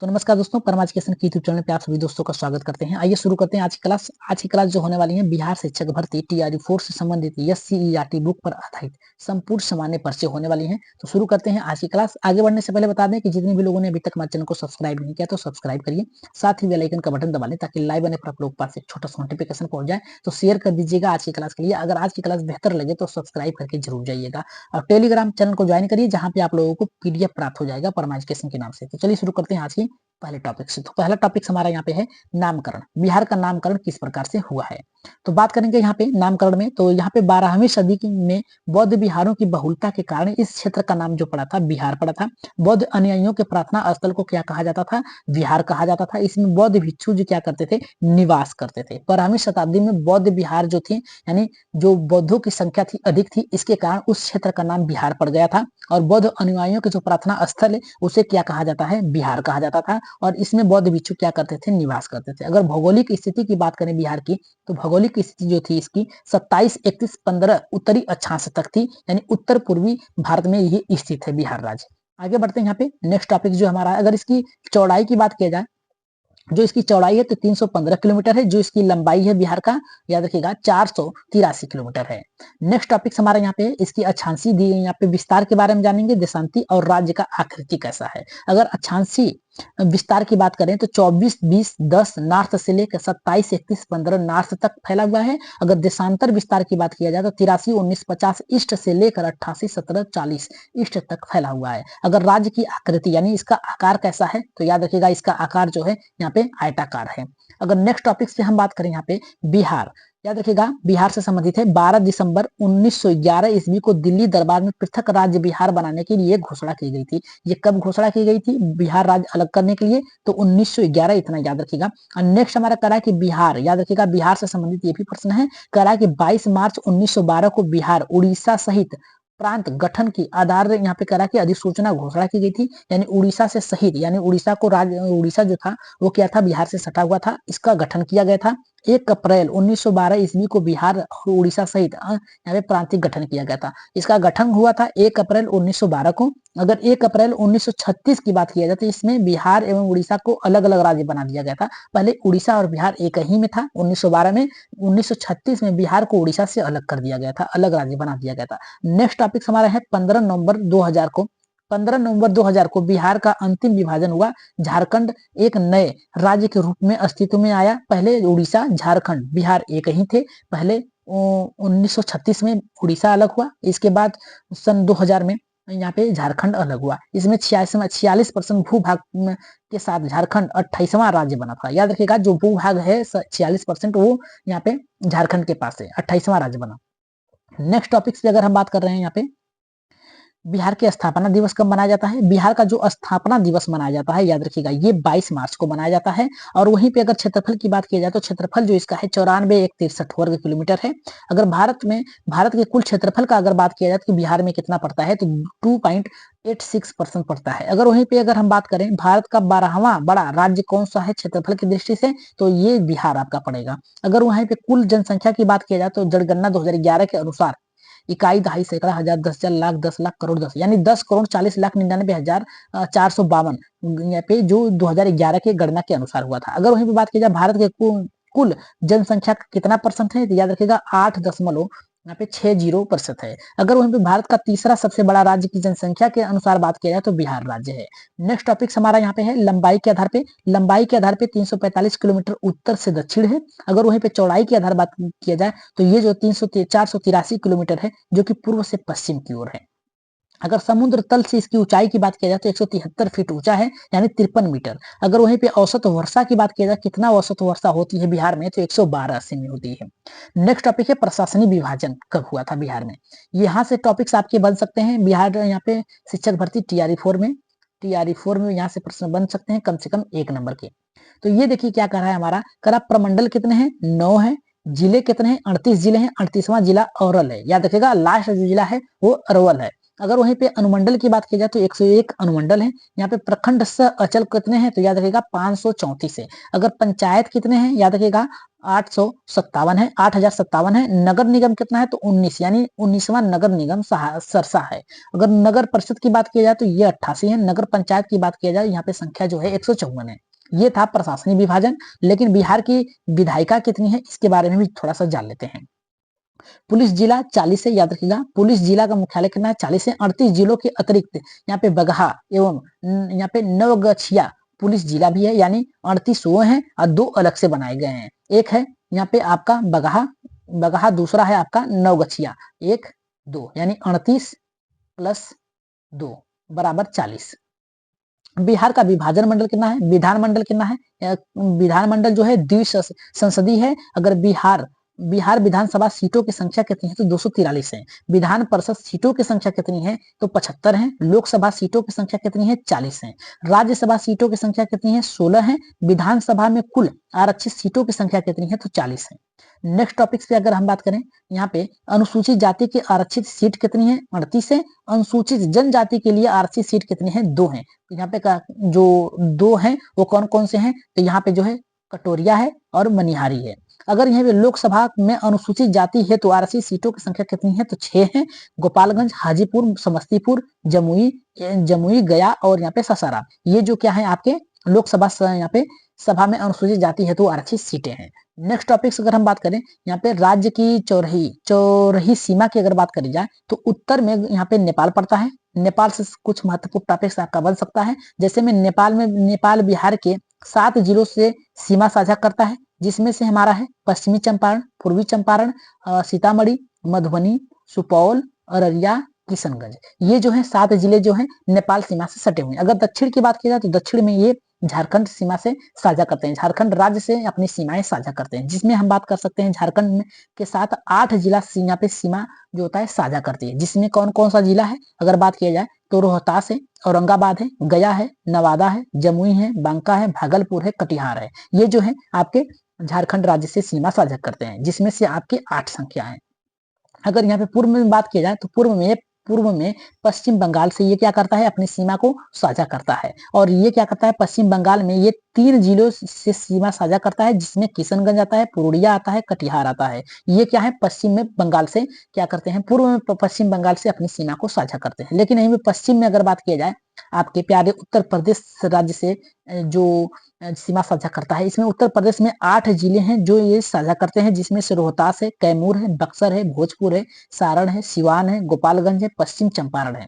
तो नमस्कार दोस्तों, परम एजुकेशन की यूट्यूब चैनल पे आप सभी दोस्तों का स्वागत करते हैं। आइए शुरू करते हैं आज की क्लास जो होने वाली है बिहार शिक्षक भर्ती टीआरई 4 से संबंधित एससीईआरटी बुक पर आधारित संपूर्ण सामान्य परिचय होने वाली है। तो शुरू करते हैं आज की क्लास। आगे बढ़ने से पहले बता दें कि जितने भी लोगों ने अभी तक हमारे चैनल को सब्सक्राइब नहीं किया तो सब्सक्राइब करिए, साथ ही बेल आइकन का बटन दबा लें ताकि लाइव आने पर आप लोग पास एक छोटा सा नोटिफिकेशन पहुंच जाए। तो शेयर कर दीजिएगा आज की क्लास के लिए। अगर आज की क्लास बेहतर लगे तो सब्सक्राइब करके जरूर जाइएगा और टेलीग्राम चैनल को ज्वाइन करिए जहां पे आप लोगों को पीडीएफ प्राप्त हो जाएगा परम एजुकेशन के नाम से। तो चलिए शुरू करते हैं आज की पहले टॉपिक से। तो पहला टॉपिक हमारा यहाँ पे है नामकरण। बिहार का नामकरण किस प्रकार से हुआ है। तो बात करेंगे यहाँ पे नामकरण में। तो यहाँ पे 12वीं सदी में बौद्ध बिहारों की बहुलता के कारण इस क्षेत्र का नाम जो पड़ा था बिहार पड़ा था। बौद्ध अनुयायियों के प्रार्थना स्थल को क्या कहा जाता था, विहार कहा जाता था। इसमें बौद्ध भिक्षु जो क्या करते थे, निवास करते थे। 12वीं शताब्दी में बौद्ध बिहार जो थी, यानी जो बौद्धों की संख्या थी अधिक थी, इसके कारण उस क्षेत्र का नाम बिहार पड़ गया था। और बौद्ध अनुयायियों के जो प्रार्थना स्थल है उसे क्या कहा जाता है, बिहार कहा जाता था। और इसमें बौद्ध भिक्षु क्या करते थे, निवास करते थे। अगर भौगोलिक स्थिति की बात करें बिहार की, तो भौगोलिक स्थिति जो थी इसकी 27, 31, 15 उत्तरी अक्षांश तक थी, यानी उत्तर पूर्वी भारत में ये स्थित है बिहार राज्य। आगे बढ़ते हैं यहाँ पे नेक्स्ट टॉपिक जो हमारा, अगर इसकी चौड़ाई की बात किया जाए, जो इसकी चौड़ाई है तो 315 किलोमीटर है। जो इसकी लंबाई है बिहार का, याद रखिएगा, 483 किलोमीटर है। नेक्स्ट टॉपिक हमारा यहाँ पे इसकी अक्षांशी दी, यहाँ पे विस्तार के बारे में जानेंगे, देशांती और राज्य का आकृति कैसा है। अगर अक्षांशी विस्तार की बात करें तो 24, 20, 10 नॉर्थ से लेकर 27, 31, 15 नॉर्थ तक फैला हुआ है। अगर देशांतर विस्तार की बात किया जाए तो 83, 19, 50 ईस्ट से लेकर 88, 17, 40 ईस्ट तक फैला हुआ है। अगर राज्य की आकृति यानी इसका आकार कैसा है, तो याद रखिएगा इसका आकार जो है यहाँ पे आयताकार है। अगर नेक्स्ट टॉपिक से हम बात करें यहाँ पे बिहार, याद रखिएगा बिहार से संबंधित है। 12 दिसंबर 1911 ईस्वी को दिल्ली दरबार में पृथक राज्य बिहार बनाने के लिए घोषणा की गई थी। ये कब घोषणा की गई थी बिहार राज्य अलग करने के लिए, तो 1911, इतना याद रखिएगा। और नेक्स्ट हमारा करा कि बिहार, याद रखिएगा बिहार से संबंधित ये भी प्रश्न है। करा कि 22 मार्च 1912 को बिहार उड़ीसा सहित प्रांत गठन की आधार यहाँ पे करा कि अधिसूचना घोषणा की गई थी। यानी उड़ीसा से सहित, यानी उड़ीसा को राज्य, उड़ीसा जो था वो क्या था, बिहार से सटा हुआ था, इसका गठन किया गया था। 1 अप्रैल 1912 ईस्वी को बिहार और उड़ीसा सहित यहाँ पे प्रांतिक गठन किया गया था। इसका गठन हुआ था 1 अप्रैल 1912 को। अगर 1 अप्रैल 1936 की बात किया जाए तो इसमें बिहार एवं उड़ीसा को अलग अलग राज्य बना दिया गया था। पहले उड़ीसा और बिहार एक ही में था 1912 में। 1936 में बिहार को उड़ीसा से अलग कर दिया गया था, अलग राज्य बना दिया गया था। नेक्स्ट टॉपिक हमारा है 15 नवंबर 2000 को। 15 नवंबर 2000 को बिहार का अंतिम विभाजन हुआ। झारखंड एक नए राज्य के रूप में अस्तित्व में आया। पहले उड़ीसा, झारखंड, बिहार एक ही थे। पहले 1936 में उड़ीसा अलग हुआ, इसके बाद सन 2000 में यहाँ पे झारखंड अलग हुआ। इसमें 46% भूभाग के साथ झारखंड 28वां राज्य बना था। याद रखिएगा जो भूभाग है 46% वो यहाँ पे झारखंड के पास है, 28वां राज्य बना। नेक्स्ट टॉपिक से अगर हम बात कर रहे हैं यहाँ पे बिहार के स्थापना दिवस कब मनाया जाता है। बिहार का जो स्थापना दिवस मनाया जाता है, याद रखिएगा ये 22 मार्च को मनाया जाता है। और वहीं पे अगर क्षेत्रफल की बात की जाए तो क्षेत्रफल जो इसका है 94,163 वर्ग किलोमीटर है। अगर भारत के कुल क्षेत्रफल का अगर बात किया जाए तो बिहार में कितना पड़ता है, तो 2.86% पड़ता है। अगर वहीं पे अगर हम बात करें भारत का 12वां बड़ा राज्य कौन सा है क्षेत्रफल की दृष्टि से, तो ये बिहार आपका पड़ेगा। अगर वहीं पे कुल जनसंख्या की बात किया जाए तो जनगणना 2011 के अनुसार इकाई, दहाई, सैकड़ा, हजार, 10,000, लाख, 10 लाख, करोड़, 10, यानी 10,40,99,452 यहाँ पे जो 2011 के गणना के अनुसार हुआ था। अगर वहीं पे बात की जाए भारत के कुल जनसंख्या का कितना परसेंट है, तो याद रखिएगा 8.60% है। अगर वहीं पे भारत का तीसरा सबसे बड़ा राज्य की जनसंख्या के अनुसार बात किया जाए तो बिहार राज्य है। नेक्स्ट टॉपिक हमारा यहाँ पे है लंबाई के आधार पे। लंबाई के आधार पे 345 किलोमीटर उत्तर से दक्षिण है। अगर वहीं पे चौड़ाई के आधार बात किया जाए तो ये जो 483 किलोमीटर है जो कि पूर्व से पश्चिम की ओर है। अगर समुद्र तल से इसकी ऊंचाई की बात किया जाए तो 173 फीट ऊंचा है, यानी 53 मीटर। अगर वहीं पे औसत वर्षा की बात किया जाए, कितना औसत वर्षा होती है बिहार में, तो 112 सेमी होती है। नेक्स्ट टॉपिक है प्रशासनिक विभाजन कब हुआ था बिहार में। यहाँ से टॉपिक्स आपके बन सकते हैं बिहार, यहाँ पे शिक्षक भर्ती टीआरई 4 में यहाँ से प्रश्न बन सकते हैं कम से कम 1 नंबर के। तो ये देखिए क्या कर रहा है हमारा, करा प्रमंडल कितने हैं, 9 है। जिले कितने हैं, 38 जिले हैं। 38वां जिला औरल है। याद रखिएगा लास्ट जो जिला है वो अरवल है। अगर वहीं पे अनुमंडल की बात की जाए तो 101 अनुमंडल है। यहाँ पे प्रखंड स अचल कितने हैं, तो याद रखिएगा 534 है। अगर पंचायत कितने हैं, याद रखिएगा 857 है, 8057 है। नगर निगम कितना है तो 19, यानी 19वां नगर निगम सरसा है। अगर नगर परिषद की बात की जाए तो ये 88 है। नगर पंचायत की बात की जाए यहाँ पे संख्या जो है 154 है। ये था प्रशासनिक विभाजन। लेकिन बिहार की विधायिका कितनी है इसके बारे में भी थोड़ा सा जान लेते हैं। पुलिस जिला 40 है, याद रखिएगा। पुलिस जिला का मुख्यालय कितना है 40 है। 38 जिलों के अतिरिक्त यहाँ पे बगहा एवं यहाँ पे नवगछिया पुलिस जिला भी है, यानी 38 वो हैं और 2 अलग से बनाए गए हैं। एक है यहाँ पे आपका बगहा, दूसरा है आपका नवगछिया। 1 2 यानी 38 प्लस 2 बराबर 40। बिहार का विभाजन मंडल कितना है, विधानमंडल कितना है। विधानमंडल जो है द्विसंसदीय है। अगर बिहार विधानसभा सीटों की संख्या कितनी है तो 243 है। विधान परिषद सीटों की संख्या कितनी है तो 75 है। लोकसभा सीटों की संख्या कितनी है 40 है। राज्यसभा सीटों की संख्या कितनी है 16 है। विधानसभा में कुल आरक्षित सीटों की संख्या कितनी है तो 40 है। नेक्स्ट टॉपिक पे अगर हम बात करें, यहाँ पे अनुसूचित जाति की आरक्षित सीट कितनी है 38 है। अनुसूचित जनजाति के लिए आरक्षित सीट कितनी है 2 है। तो यहाँ पे जो 2 है वो कौन कौन से हैं तो यहाँ पे जो है कटोरिया है और मनिहारी है। अगर यहाँ पे लोकसभा में अनुसूचित जाति है तो आरक्षित सीटों की संख्या कितनी है तो 6 है। गोपालगंज, हाजीपुर, समस्तीपुर, जमुई, गया और यहाँ पे सासाराम, ये जो क्या है आपके लोकसभा यहाँ पे सभा में अनुसूचित जाति हेतु आरक्षित सीटें हैं। नेक्स्ट टॉपिक अगर हम बात करें, यहाँ पे राज्य की चौरही सीमा की अगर बात करी जाए तो उत्तर में यहाँ पे नेपाल पड़ता है। नेपाल से कुछ महत्वपूर्ण टॉपिक्स आपका बन सकता है, जैसे में नेपाल बिहार के 7 जिलों से सीमा साझा करता है, जिसमें से हमारा है पश्चिमी चंपारण, पूर्वी चंपारण, सीतामढ़ी, मधुबनी, सुपौल, अररिया, किशनगंज। ये जो है 7 जिले जो है नेपाल सीमा से सटे हुए हैं। अगर दक्षिण की बात की जाए तो दक्षिण में ये झारखंड सीमा से साझा करते हैं, झारखंड राज्य से अपनी सीमाएं साझा करते हैं, जिसमें हम बात कर सकते हैं झारखंड के साथ 8 जिला यहाँ पे सीमा जो होता है साझा करती है। जिसमें कौन कौन सा जिला है अगर बात किया जाए तो रोहतास है, औरंगाबाद है, गया है, नवादा है, जमुई है, बांका है, भागलपुर है, कटिहार है। ये जो है आपके झारखंड राज्य से सीमा साझा करते हैं, जिसमें से आपके 8 संख्या है। अगर यहाँ पे पूर्व में बात की जाए तो पूर्व में पश्चिम बंगाल से ये क्या करता है अपनी सीमा को साझा करता है। और ये क्या करता है पश्चिम बंगाल में ये 3 जिलों से सीमा साझा करता है, जिसमें किशनगंज आता है, पुरुलिया आता है, कटिहार आता है। ये क्या है पश्चिम में बंगाल से क्या करते हैं, पूर्व में पश्चिम बंगाल से अपनी सीमा को साझा करते हैं। लेकिन यहीं पश्चिम में अगर बात किया जाए आपके प्यारे उत्तर प्रदेश राज्य से जो सीमा साझा करता है, इसमें उत्तर प्रदेश में 8 जिले हैं जो ये साझा करते हैं, जिसमें से रोहतास है, कैमूर है, बक्सर है, भोजपुर है, सारण है, सिवान है, गोपालगंज है, पश्चिम चंपारण है।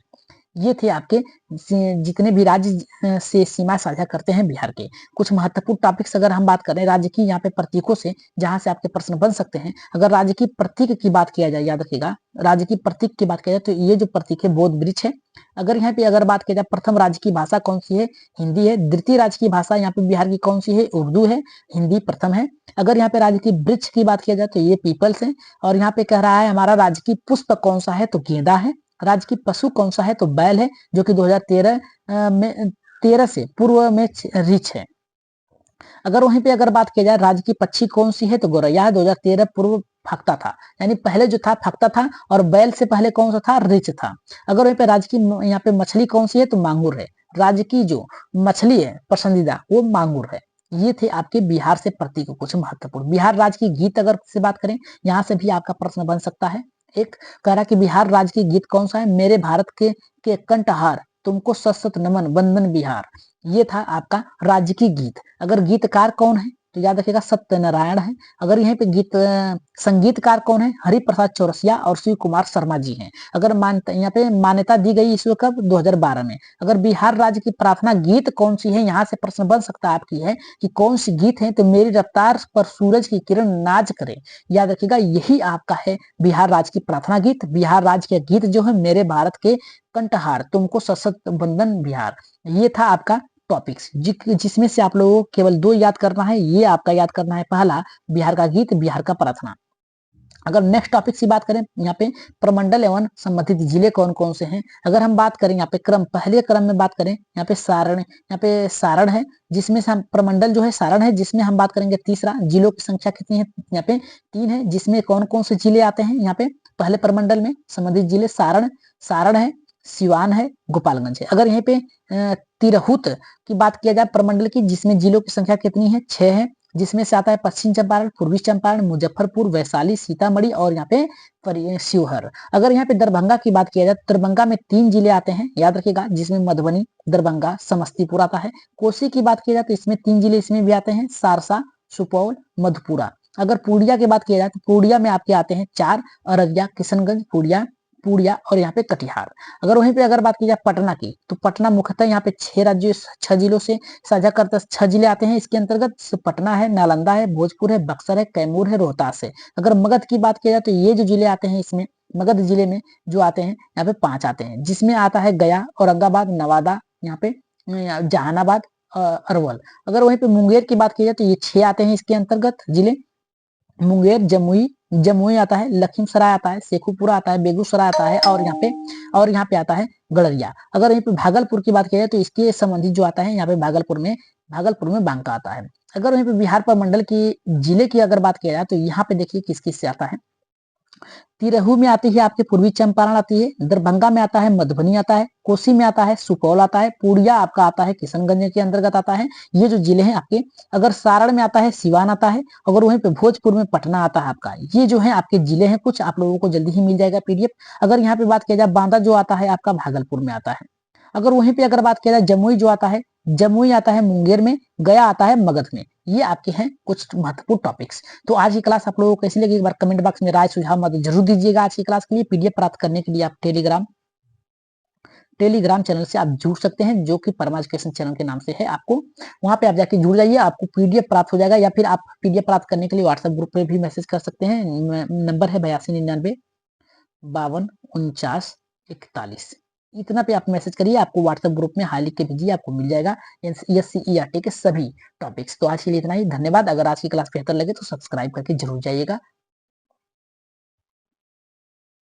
ये थे आपके जितने भी राज्य से सीमा साझा करते हैं बिहार के। कुछ महत्वपूर्ण टॉपिक्स अगर हम बात करें राज्य की यहाँ पे प्रतीकों से, जहां से आपके प्रश्न बन सकते हैं। अगर राज्य की प्रतीक की बात किया जाए, याद रखिएगा राज्य की प्रतीक की बात किया जाए तो ये जो प्रतीक है बोध वृक्ष है। अगर यहाँ पे अगर बात किया जाए प्रथम राज्य की भाषा कौन सी है, हिंदी है। द्वितीय राज्य की भाषा यहाँ पे बिहार की कौन सी है, उर्दू है, हिंदी प्रथम है। अगर यहाँ पे राज्य की वृक्ष की बात किया जाए तो ये पीपल्स है। और यहाँ पे कह रहा है हमारा राज्य की पुष्प कौन सा है तो गेंदा है। राज्य की पशु कौन सा है तो बैल है, जो कि 2013 से पूर्व में रिच है। अगर वहीं पे अगर बात किया जाए राज्य की पक्षी कौन सी है तो गौरैया है, 2013 पूर्व फकता था, यानी पहले जो था फकता था, और बैल से पहले कौन सा था रिच था। अगर वहीं पे राज्य की यहाँ पे मछली कौन सी है तो मांगुर है। राज्य की जो मछली है पसंदीदा वो मांगुर है। ये थे आपके बिहार से प्रतीक कुछ महत्वपूर्ण। बिहार राज्य की गीत अगर से बात करें, यहाँ से भी आपका प्रश्न बन सकता है। एक कह रहा कि बिहार राज्य की गीत कौन सा है, मेरे भारत के कंठहार तुमको सत सत नमन वंदन बिहार। ये था आपका राज्य की गीत। अगर गीतकार कौन है तो याद रखिएगा सत्यनारायण है। अगर यहाँ पे संगीतकार कौन है, हरिप्रसाद चौरसिया और शिव कुमार शर्मा जी हैं। अगर यहाँ पे मान्यता दी गई ईस्वी कब 2012 में। अगर बिहार राज्य की प्रार्थना गीत कौन सी है, यहाँ से प्रश्न बन सकता है आपकी है कि कौन सी गीत है तो मेरी रफ्तार पर सूरज की किरण नाच करे। याद रखिएगा यही आपका है बिहार राज्य की प्रार्थना गीत। बिहार राज्य के गीत जो है मेरे भारत के कंठहार तुमको सशत वंदन बिहार। ये था आपका टॉपिक्स जिसमें से आप लोगों को केवल 2 याद करना है। ये आपका याद करना है पहला बिहार का गीत, बिहार का प्रार्थना। अगर नेक्स्ट टॉपिक की बात करें, यहाँ पे प्रमंडल एवं संबंधित जिले कौन कौन से हैं। अगर हम बात करें यहाँ पे पहले क्रम में बात करें, यहाँ पे सारण है, जिसमें से हम प्रमंडल जो है सारण है, जिसमें हम बात करेंगे तीसरा। जिलों की संख्या कितनी है, यहाँ पे 3 है, जिसमें कौन कौन से जिले आते हैं यहाँ पे पहले प्रमंडल में संबंधित जिले सारण है, सिवान है, गोपालगंज है। अगर यहाँ पे तिरहुत की बात किया जाए प्रमंडल की, जिसमें जिलों की संख्या कितनी है 6 है, जिसमें से आता है पश्चिम चंपारण, पूर्वी चंपारण, मुजफ्फरपुर, वैशाली, सीतामढ़ी और यहाँ पे शिवहर। अगर यहाँ पे दरभंगा की बात किया जाए तो दरभंगा में 3 जिले आते हैं, याद रखिएगा, जिसमें मधुबनी, दरभंगा, समस्तीपुर आता है। कोसी की बात की जाए तो इसमें 3 जिले इसमें भी आते हैं, सारसा, सुपौल, मधुपुरा। अगर पूर्णिया की बात की जाए तो पूर्णिया में आपके आते हैं 4, अररिया, किशनगंज, पूर्णिया और यहाँ पे कटिहार। अगर वहीं पे अगर बात की जाए पटना की तो पटना मुख्यतः यहाँ पे 6 जिलों से साझा करता है, 6 जिले आते हैं इसके अंतर्गत। पटना है, नालंदा है, भोजपुर है, बक्सर है, कैमूर है, रोहतास है। अगर मगध की बात की जाए तो ये जो जिले आते हैं इसमें मगध जिले में जो आते हैं यहाँ पे 5 आते हैं, जिसमें आता है गया, औरंगाबाद, नवादा, यहाँ पे जहानाबाद, अरवल। अगर वहीं पे मुंगेर की बात की जाए तो ये 6 आते हैं इसके अंतर्गत जिले, मुंगेर, जमुई आता है, लखीमसराय आता है, शेखुपुरा आता है, बेगूसराय आता है और यहाँ पे आता है गड़रिया। अगर यहीं पे भागलपुर की बात की जाए तो इसके संबंधित जो आता है यहाँ पे भागलपुर में बांका आता है। अगर वहीं पे बिहार प्रमंडल की जिले की अगर बात किया जाए तो यहाँ पे देखिए किस किस से आता है। तिरहू में आती है आपके पूर्वी चंपारण आती है, दरभंगा में आता है मधुबनी आता है, कोसी में आता है सुपौल आता है, पूर्णिया आपका आता है किशनगंज के अंतर्गत आता है। ये जो जिले हैं आपके, अगर सारण में आता है सिवान आता है, अगर वहीं पे भोजपुर में पटना आता है आपका। ये जो है आपके जिले हैं कुछ, आप लोगों को जल्दी ही मिल जाएगा पीडीएफ। अगर यहाँ पे बात किया जाए बांदा जो आता है आपका भागलपुर में आता है। अगर वहीं पे अगर बात किया जाए जमुई जो आता है, जमुई आता है मुंगेर में, गया आता है मगध में। ये आपके हैं कुछ महत्वपूर्ण टॉपिक्स। तो आज की क्लास आप लोगों को कैसी लगी एक बार कमेंट बॉक्स में राय सुझाव मत जरूर दीजिएगा। आज की क्लास के लिए पीडीएफ प्राप्त करने के लिए आप टेलीग्राम चैनल से आप जुड़ सकते हैं, जो कि परमा एजुकेशन चैनल के नाम से है। आपको वहां पे आप जाके जुड़ जाइए, आपको पीडीएफ प्राप्त हो जाएगा। या फिर आप पीडीएफ प्राप्त करने के लिए व्हाट्सएप ग्रुप पे भी मैसेज कर सकते हैं। नंबर है 8299524941। इतना पे आप मैसेज करिए, आपको व्हाट्सएप ग्रुप में हाई लिख के भेजिए, आपको मिल जाएगा SCERT के सभी टॉपिक्स। तो आज के लिए इतना ही, धन्यवाद। अगर आज की क्लास बेहतर लगे तो सब्सक्राइब करके जरूर जाइएगा।